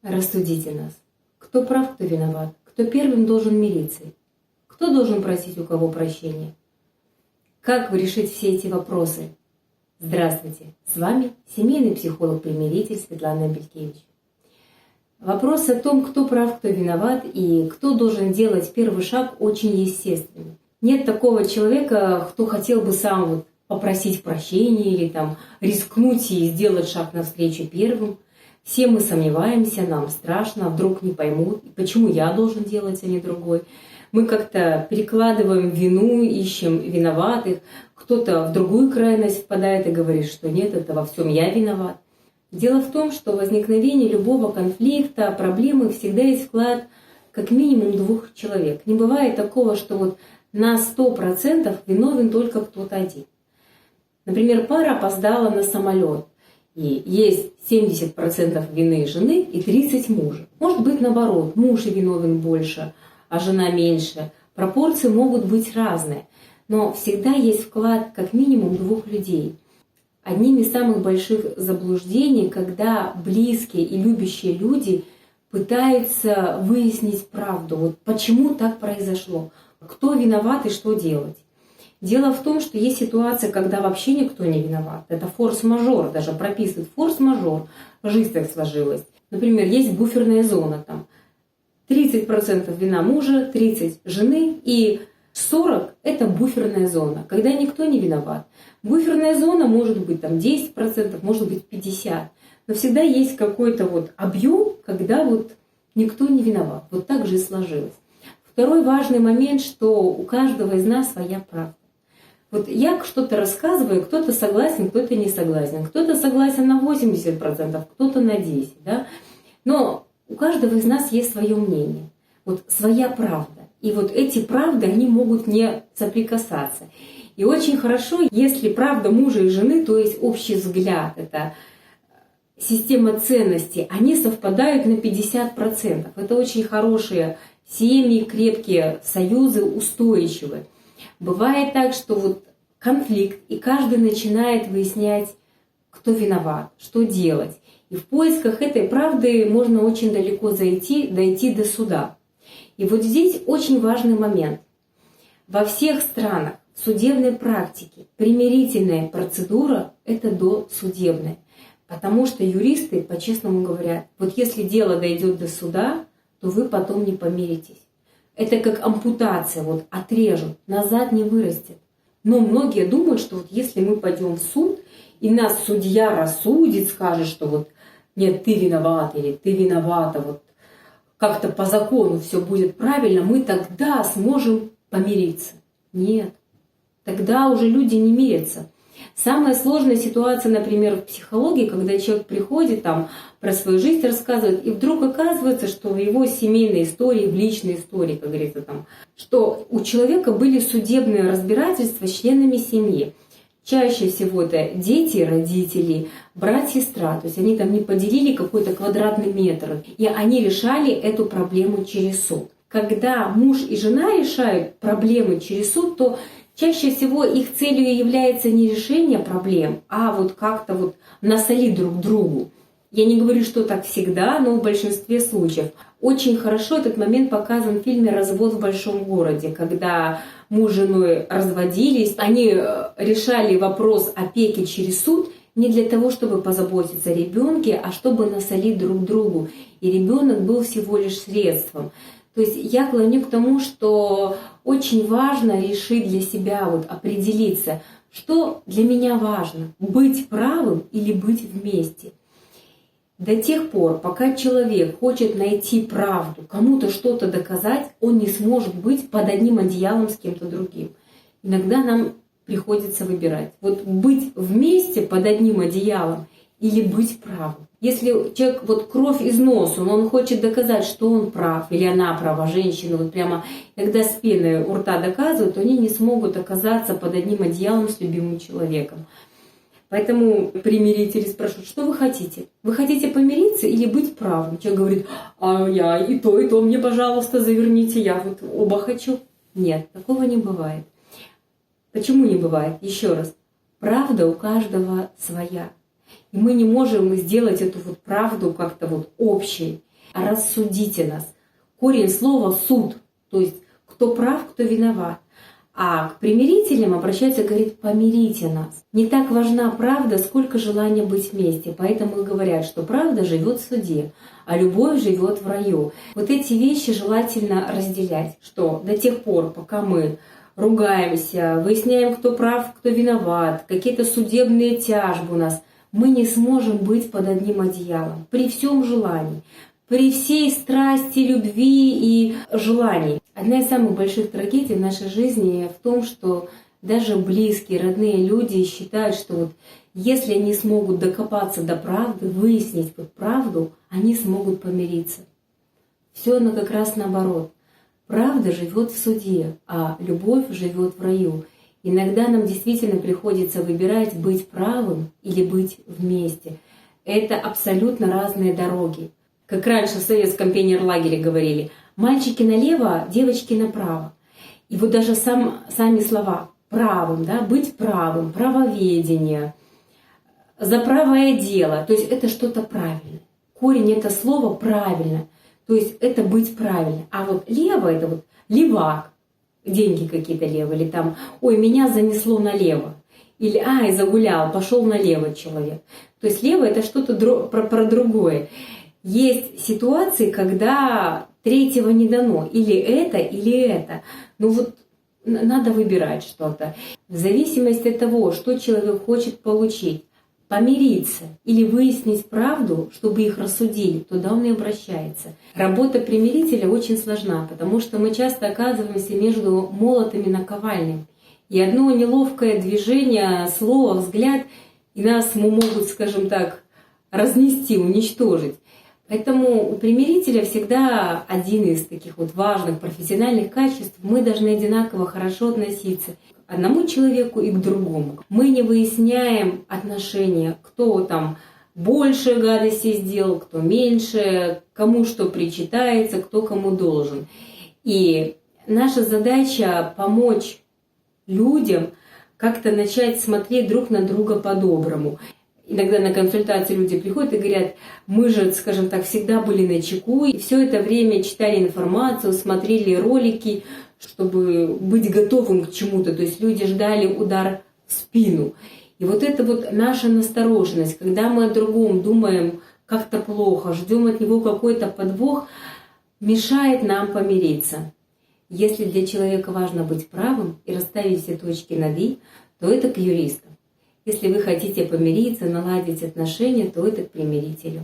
Рассудите нас. Кто прав, кто виноват? Кто первым должен мириться? Кто должен просить у кого прощения? Как решить все эти вопросы? Здравствуйте! С вами семейный психолог-примиритель Светлана Белькевич. Вопрос о том, кто прав, кто виноват и кто должен делать первый шаг, очень естественный. Нет такого человека, кто хотел бы сам попросить прощения или рискнуть и сделать шаг навстречу первым. Все мы сомневаемся, нам страшно, вдруг не поймут, почему я должен делать, а не другой. Мы как-то перекладываем вину, ищем виноватых. Кто-то в другую крайность впадает и говорит, что нет, это во всем я виноват. Дело в том, что в возникновении любого конфликта, проблемы всегда есть вклад как минимум двух человек. Не бывает такого, что на 100% виновен только кто-то один. Например, пара опоздала на самолет. И есть 70% вины жены и 30% мужа. Может быть наоборот, муж и виновен больше, а жена меньше. Пропорции могут быть разные. Но всегда есть вклад как минимум двух людей. Одним из самых больших заблуждений, когда близкие и любящие люди пытаются выяснить правду. Почему так произошло? Кто виноват и что делать? Дело в том, что есть ситуация, когда вообще никто не виноват. Это форс-мажор, даже прописывает форс-мажор. Жизнь так сложилась. Например, есть буферная зона. 30% вина мужа, 30% жены и 40% это буферная зона, когда никто не виноват. Буферная зона может быть 10%, может быть 50%. Но всегда есть какой-то объем, когда никто не виноват. Так же и сложилось. Второй важный момент, что у каждого из нас своя правда. Я что-то рассказываю, кто-то согласен, кто-то не согласен. Кто-то согласен на 80%, кто-то на 10%. Да? Но у каждого из нас есть свое мнение, своя правда. И эти правды, они могут не соприкасаться. И очень хорошо, если правда мужа и жены, то есть общий взгляд, это система ценностей, они совпадают на 50%. Это очень хорошие семьи, крепкие союзы, устойчивые. Бывает так, что конфликт, и каждый начинает выяснять, кто виноват, что делать. И в поисках этой правды можно очень далеко дойти до суда. И здесь очень важный момент. Во всех странах судебной практики примирительная процедура – это досудебная. Потому что юристы по-честному говорят, если дело дойдет до суда, то вы потом не помиритесь. Это как ампутация, отрежут, назад не вырастет. Но многие думают, что если мы пойдем в суд, и нас судья рассудит, скажет, что нет, ты виноват или ты виновата, как-то по закону все будет правильно, мы тогда сможем помириться. Нет, тогда уже люди не мирятся. Самая сложная ситуация, например, в психологии, когда человек приходит, про свою жизнь рассказывает, и вдруг оказывается, что в его семейной истории, в личной истории, как говорится, что у человека были судебные разбирательства с членами семьи. Чаще всего это дети, родители, брат, сестра. То есть они не поделили какой-то квадратный метр, и они решали эту проблему через суд. Когда муж и жена решают проблемы через суд, то чаще всего их целью является не решение проблем, а как-то насолить друг другу. Я не говорю, что так всегда, но в большинстве случаев. Очень хорошо этот момент показан в фильме «Развод в большом городе», когда муж с женой разводились, они решали вопрос опеки через суд не для того, чтобы позаботиться о ребенке, а чтобы насолить друг другу. И ребенок был всего лишь средством. То есть я клоню к тому, что очень важно решить для себя, определиться, что для меня важно, быть правым или быть вместе. До тех пор, пока человек хочет найти правду, кому-то что-то доказать, он не сможет быть под одним одеялом с кем-то другим. Иногда нам приходится выбирать. Быть вместе под одним одеялом или быть правым. Если человек кровь из носа, но он хочет доказать, что он прав или она права, женщина, прямо когда с пеной у рта доказывают, то они не смогут оказаться под одним одеялом с любимым человеком. Поэтому примирители спрашивают, что вы хотите? Вы хотите помириться или быть правым? Человек говорит, а я и то, мне, пожалуйста, заверните, я оба хочу. Нет, такого не бывает. Почему не бывает? Еще раз, правда у каждого своя. И мы не можем сделать эту правду как-то общей. а рассудите нас. Корень слова «суд», то есть кто прав, кто виноват. А к примирителям обращается, говорит, помирите нас. Не так важна правда, сколько желания быть вместе. Поэтому и говорят, что правда живет в суде, а любовь живет в раю. Вот эти вещи желательно разделять, что до тех пор, пока мы ругаемся, выясняем, кто прав, кто виноват, какие-то судебные тяжбы у нас, мы не сможем быть под одним одеялом. При всем желании, при всей страсти, любви и желании. Одна из самых больших трагедий в нашей жизни в том, что даже близкие, родные люди считают, что вот если они смогут докопаться до правды, выяснить вот правду, они смогут помириться. Все оно как раз наоборот. Правда живет в суде, а любовь живет в раю. Иногда нам действительно приходится выбирать, быть правым или быть вместе. Это абсолютно разные дороги. Как раньше в советском пионерлагере говорили, мальчики налево, девочки направо. И вот даже сами слова правым, да, быть правым, правоведение, за правое дело, то есть это что-то правильное. Корень это слово правильно, то есть это быть правильно. А вот лево это вот левак, деньги какие-то лево, или там, ой, меня занесло налево. Или, ай, загулял, пошел налево человек. То есть лево это что-то про другое. Есть ситуации, когда третьего не дано. Или это, или это. Ну вот надо выбирать что-то. В зависимости от того, что человек хочет получить, помириться или выяснить правду, чтобы их рассудили, туда он и обращается. Работа примирителя очень сложна, потому что мы часто оказываемся между молотами наковальней. И одно неловкое движение, слово, взгляд, и нас могут, скажем так, разнести, уничтожить. Поэтому у примирителя всегда один из таких вот важных профессиональных качеств. Мы должны одинаково хорошо относиться к одному человеку и к другому. Мы не выясняем отношения, кто там больше гадостей сделал, кто меньше, кому что причитается, кто кому должен. И наша задача помочь людям как-то начать смотреть друг на друга по-доброму. Иногда на консультации люди приходят и говорят, мы же, скажем так, всегда были начеку, и все это время читали информацию, смотрели ролики, чтобы быть готовым к чему-то. То есть люди ждали удар в спину. И вот это вот наша настороженность, когда мы о другом думаем как-то плохо, ждем от него какой-то подвох, мешает нам помириться. Если для человека важно быть правым и расставить все точки над «и», то это к юристам. Если вы хотите помириться, наладить отношения, то это к примирителю.